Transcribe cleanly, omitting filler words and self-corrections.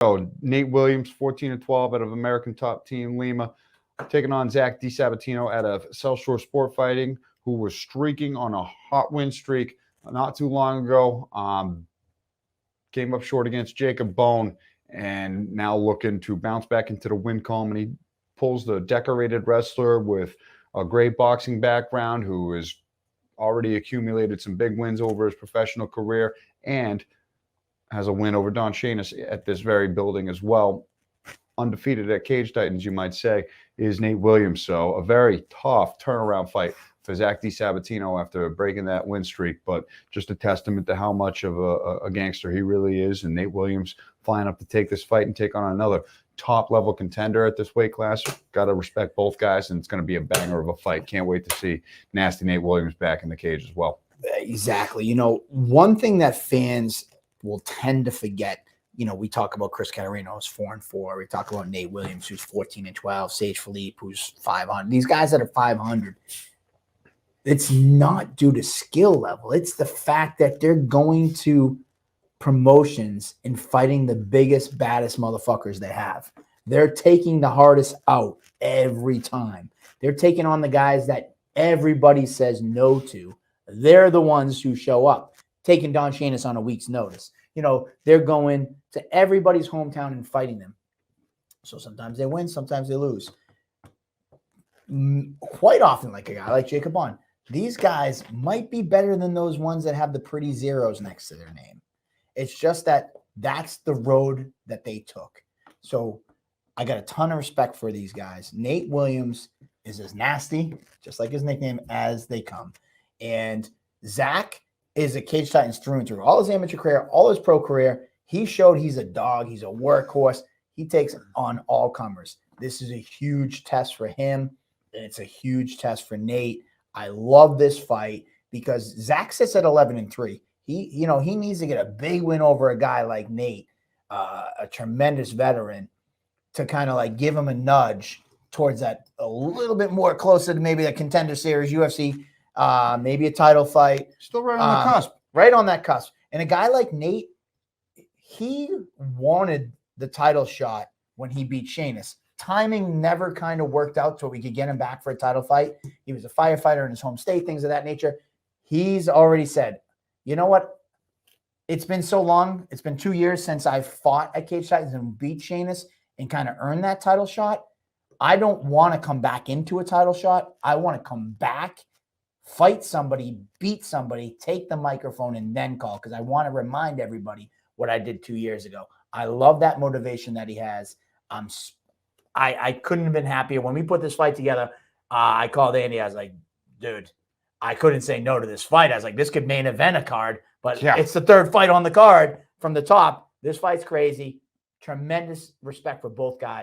go. Nate Williams, 14-12 out of American Top Team Lima, taking on Zach DiSabatino out of South Shore Sport Fighting, who was streaking on a hot win streak not too long ago. Came up short against Jacob Bone and now looking to bounce back into the win column. And he pulls the decorated wrestler with a great boxing background who has already accumulated some big wins over his professional career and has a win over Don Shanis at this very building as well. Undefeated at Cage Titans, you might say, is Nate Williams. So a very tough turnaround fight for Zach DiSabatino after breaking that win streak, but just a testament to how much of a gangster he really is. And Nate Williams flying up to take this fight and take on another top-level contender at this weight class. Got to respect both guys, and it's going to be a banger of a fight. Can't wait to see nasty Nate Williams back in the cage as well. Exactly. You know, one thing that fans will tend to forget, you know, we talk about Chris Catarino, who's 4-4. We talk about Nate Williams, who's 14-12. Sage Philippe, who's 500. These guys that are 500, it's not due to skill level. It's the fact that they're going to promotions and fighting the biggest, baddest motherfuckers they have. They're taking the hardest out every time. They're taking on the guys that everybody says no to. They're the ones who show up, taking Don Shanis on a week's notice. You know, they're going to everybody's hometown and fighting them. So sometimes they win, sometimes they lose. Quite often, like a guy like Jacob Bond, these guys might be better than those ones that have the pretty zeros next to their name. It's just that that's the road that they took. So I got a ton of respect for these guys. Nate Williams is as nasty, just like his nickname, as they come. And Zach is a Cage Titans through and through. All his amateur career, all his pro career, he showed he's a dog. He's a workhorse. He takes on all comers. This is a huge test for him, and it's a huge test for Nate. I love this fight because Zach sits at 11-3. He needs to get a big win over a guy like Nate, a tremendous veteran, to kind of like give him a nudge towards that a little bit more closer to maybe the Contender Series, UFC, maybe a title fight. Still right on the cusp. Right on that cusp. And a guy like Nate, he wanted the title shot when he beat Shanis. Timing never kind of worked out till we could get him back for a title fight. He was a firefighter in his home state, things of that nature. He's already said, you know what? It's been so long. It's been 2 years since I fought at Cage Titans and beat Shanis and kind of earned that title shot. I don't want to come back into a title shot. I want to come back, fight somebody, beat somebody, take the microphone, and then call, because I want to remind everybody what I did 2 years ago. I love that motivation that he has. I couldn't have been happier. When we put this fight together, I called Andy. I was like, dude, I couldn't say no to this fight. I was like, this could main event a card, but It's the third fight on the card from the top. This fight's crazy. Tremendous respect for both guys.